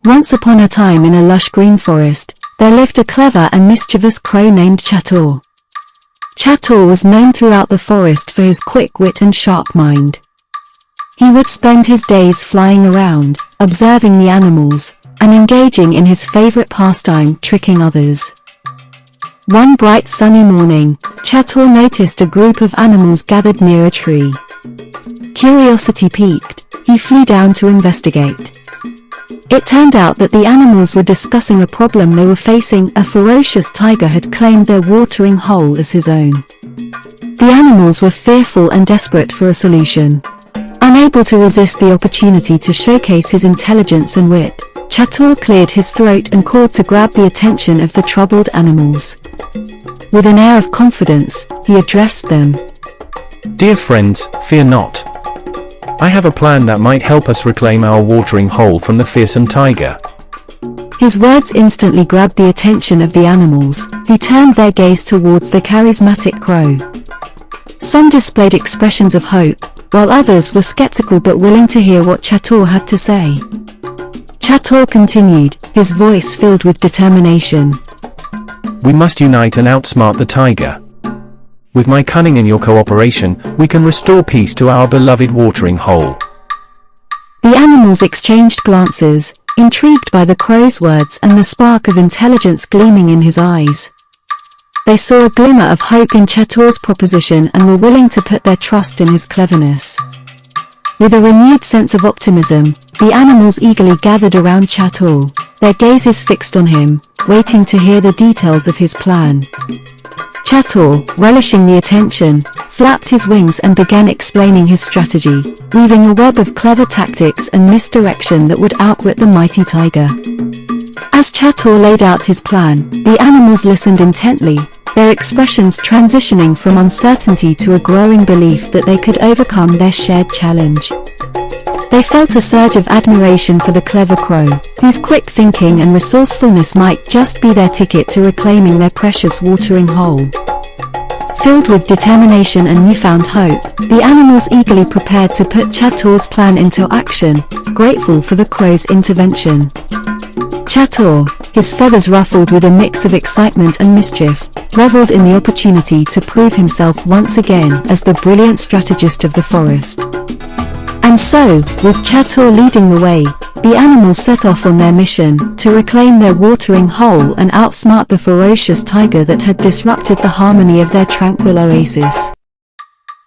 Once upon a time in a lush green forest, there lived a clever and mischievous crow named Chatur. Chatur was known throughout the forest for his quick wit and sharp mind. He would spend his days flying around, observing the animals, and engaging in his favorite pastime, tricking others. One bright sunny morning, Chatur noticed a group of animals gathered near a tree. Curiosity piqued, he flew down to investigate. It turned out that the animals were discussing a problem they were facing. A ferocious tiger had claimed their watering hole as his own. The animals were fearful and desperate for a solution. Unable to resist the opportunity to showcase his intelligence and wit, Chatur cleared his throat and called to grab the attention of the troubled animals. With an air of confidence, he addressed them. "Dear friends, fear not. I have a plan that might help us reclaim our watering hole from the fearsome tiger." His words instantly grabbed the attention of the animals, who turned their gaze towards the charismatic crow. Some displayed expressions of hope, while others were skeptical but willing to hear what Chatur had to say. Chatur continued, his voice filled with determination. "We must unite and outsmart the tiger. With my cunning and your cooperation, we can restore peace to our beloved watering hole." The animals exchanged glances, intrigued by the crow's words and the spark of intelligence gleaming in his eyes. They saw a glimmer of hope in Chatur's proposition and were willing to put their trust in his cleverness. With a renewed sense of optimism, the animals eagerly gathered around Chatur, their gazes fixed on him, waiting to hear the details of his plan. Chatur, relishing the attention, flapped his wings and began explaining his strategy, weaving a web of clever tactics and misdirection that would outwit the mighty tiger. As Chatur laid out his plan, the animals listened intently, their expressions transitioning from uncertainty to a growing belief that they could overcome their shared challenge. They felt a surge of admiration for the clever crow, whose quick thinking and resourcefulness might just be their ticket to reclaiming their precious watering hole. Filled with determination and newfound hope, the animals eagerly prepared to put Chatur's plan into action, grateful for the crow's intervention. Chatur, his feathers ruffled with a mix of excitement and mischief, reveled in the opportunity to prove himself once again as the brilliant strategist of the forest. And so, with Chatur leading the way, the animals set off on their mission to reclaim their watering hole and outsmart the ferocious tiger that had disrupted the harmony of their tranquil oasis.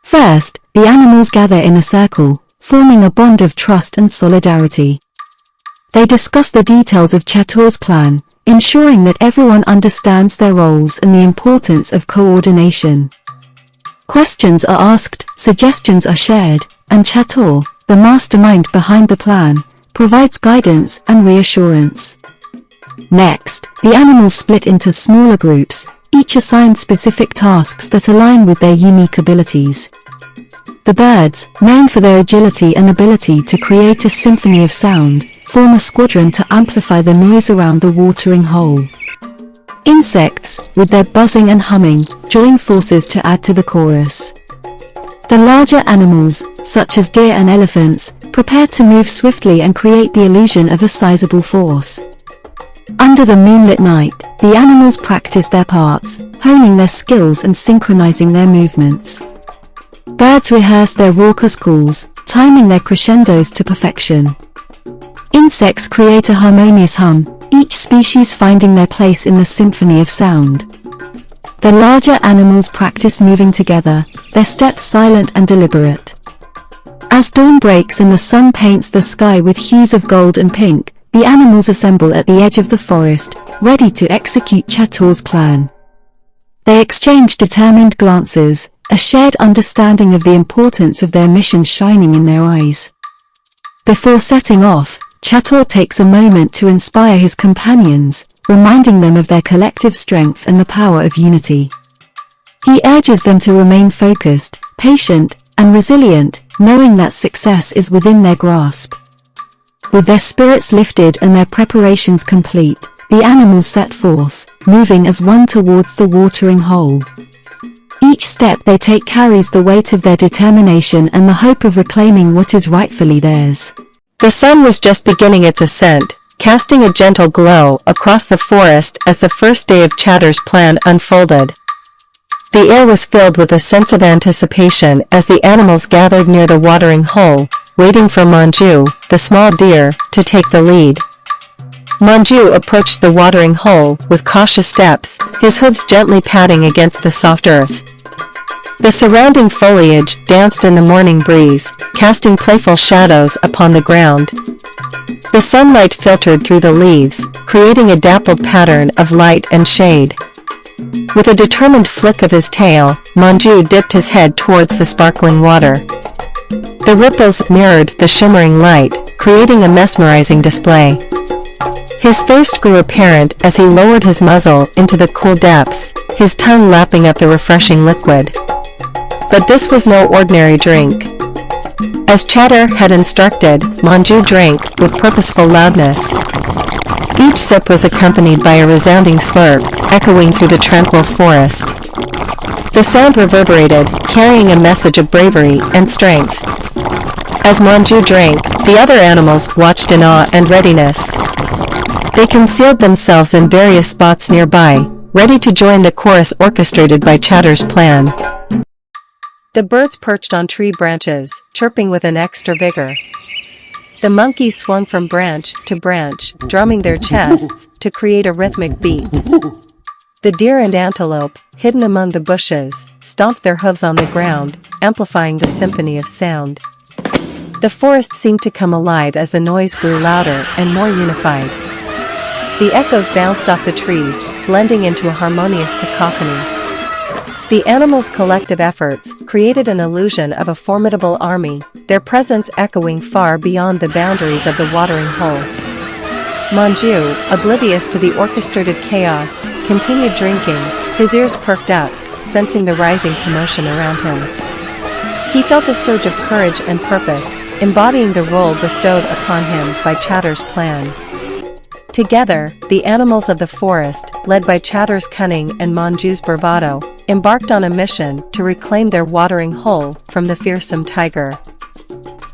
First, the animals gather in a circle, forming a bond of trust and solidarity. They discuss the details of Chatur's plan, ensuring that everyone understands their roles and the importance of coordination. Questions are asked, suggestions are shared, and Chatur, the mastermind behind the plan, provides guidance and reassurance. Next, the animals split into smaller groups, each assigned specific tasks that align with their unique abilities. The birds, known for their agility and ability to create a symphony of sound, form a squadron to amplify the noise around the watering hole. Insects, with their buzzing and humming, join forces to add to the chorus. The larger animals, such as deer and elephants, prepare to move swiftly and create the illusion of a sizable force. Under the moonlit night, the animals practice their parts, honing their skills and synchronizing their movements. Birds rehearse their raucous calls, timing their crescendos to perfection. Insects create a harmonious hum, each species finding their place in the symphony of sound. The larger animals practice moving together, their steps silent and deliberate. As dawn breaks and the sun paints the sky with hues of gold and pink, the animals assemble at the edge of the forest, ready to execute Chatur's plan. They exchange determined glances, a shared understanding of the importance of their mission shining in their eyes. Before setting off, Chatur takes a moment to inspire his companions, reminding them of their collective strength and the power of unity. He urges them to remain focused, patient, and resilient, knowing that success is within their grasp. With their spirits lifted and their preparations complete, the animals set forth, moving as one towards the watering hole. Each step they take carries the weight of their determination and the hope of reclaiming what is rightfully theirs. The sun was just beginning its ascent, casting a gentle glow across the forest as the first day of Chatur's plan unfolded. The air was filled with a sense of anticipation as the animals gathered near the watering hole, waiting for Manju, the small deer, to take the lead. Manju approached the watering hole with cautious steps, his hooves gently patting against the soft earth. The surrounding foliage danced in the morning breeze, casting playful shadows upon the ground. The sunlight filtered through the leaves, creating a dappled pattern of light and shade. With a determined flick of his tail, Manju dipped his head towards the sparkling water. The ripples mirrored the shimmering light, creating a mesmerizing display. His thirst grew apparent as he lowered his muzzle into the cool depths, his tongue lapping up the refreshing liquid. But this was no ordinary drink. As Chatur had instructed, Manju drank with purposeful loudness. Each sip was accompanied by a resounding slurp, echoing through the tranquil forest. The sound reverberated, carrying a message of bravery and strength. As Manju drank, the other animals watched in awe and readiness. They concealed themselves in various spots nearby, ready to join the chorus orchestrated by Chatur's plan. The birds perched on tree branches, chirping with an extra vigor. The monkeys swung from branch to branch, drumming their chests to create a rhythmic beat. The deer and antelope, hidden among the bushes, stomped their hooves on the ground, amplifying the symphony of sound. The forest seemed to come alive as the noise grew louder and more unified. The echoes bounced off the trees, blending into a harmonious cacophony. The animals' collective efforts created an illusion of a formidable army, their presence echoing far beyond the boundaries of the watering hole. Manju, oblivious to the orchestrated chaos, continued drinking, his ears perked up, sensing the rising commotion around him. He felt a surge of courage and purpose, embodying the role bestowed upon him by Chatur's plan. Together, the animals of the forest, led by Chatur's cunning and Manju's bravado, embarked on a mission to reclaim their watering hole from the fearsome tiger.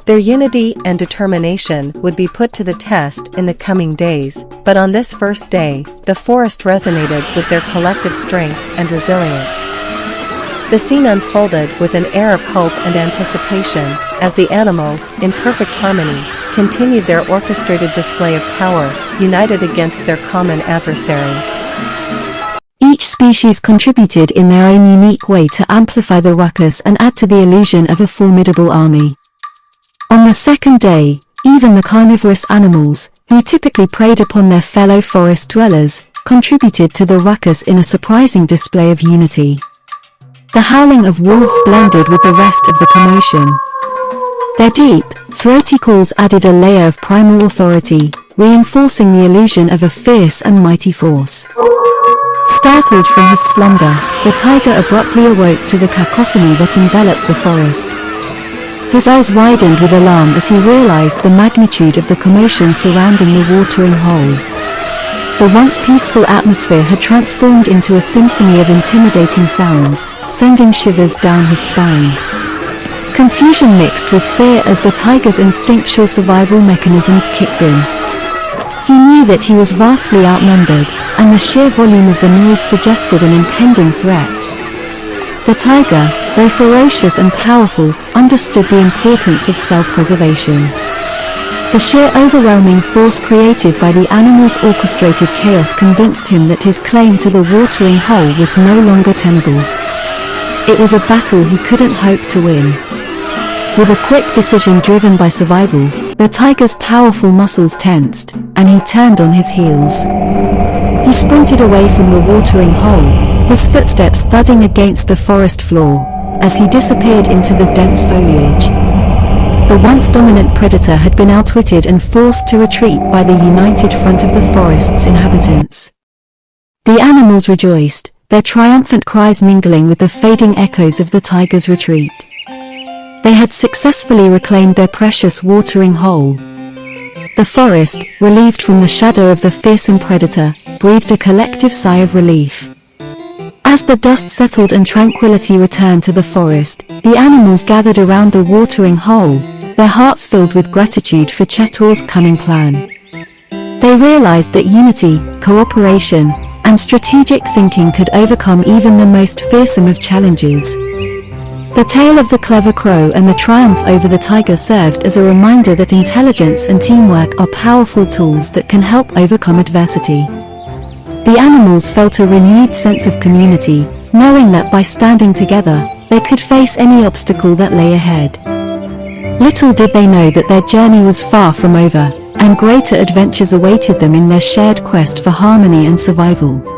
Their unity and determination would be put to the test in the coming days, but on this first day, the forest resonated with their collective strength and resilience. The scene unfolded with an air of hope and anticipation, as the animals, in perfect harmony, continued their orchestrated display of power, united against their common adversary. Each species contributed in their own unique way to amplify the ruckus and add to the illusion of a formidable army. On the second day, even the carnivorous animals, who typically preyed upon their fellow forest dwellers, contributed to the ruckus in a surprising display of unity. The howling of wolves blended with the rest of the commotion. Their deep, throaty calls added a layer of primal authority, reinforcing the illusion of a fierce and mighty force. Startled from his slumber, the tiger abruptly awoke to the cacophony that enveloped the forest. His eyes widened with alarm as he realized the magnitude of the commotion surrounding the watering hole. The once peaceful atmosphere had transformed into a symphony of intimidating sounds, sending shivers down his spine. Confusion mixed with fear as the tiger's instinctual survival mechanisms kicked in. He knew that he was vastly outnumbered, and the sheer volume of the noise suggested an impending threat. The tiger, though ferocious and powerful, understood the importance of self-preservation. The sheer overwhelming force created by the animal's orchestrated chaos convinced him that his claim to the watering hole was no longer tenable. It was a battle he couldn't hope to win. With a quick decision driven by survival, the tiger's powerful muscles tensed, and he turned on his heels. He sprinted away from the watering hole, his footsteps thudding against the forest floor, as he disappeared into the dense foliage. The once dominant predator had been outwitted and forced to retreat by the united front of the forest's inhabitants. The animals rejoiced, their triumphant cries mingling with the fading echoes of the tiger's retreat. They had successfully reclaimed their precious watering hole. The forest, relieved from the shadow of the fearsome predator, breathed a collective sigh of relief. As the dust settled and tranquility returned to the forest, the animals gathered around the watering hole, their hearts filled with gratitude for Chatur's cunning plan. They realized that unity, cooperation, and strategic thinking could overcome even the most fearsome of challenges. The tale of the clever crow and the triumph over the tiger served as a reminder that intelligence and teamwork are powerful tools that can help overcome adversity. The animals felt a renewed sense of community, knowing that by standing together, they could face any obstacle that lay ahead. Little did they know that their journey was far from over, and greater adventures awaited them in their shared quest for harmony and survival.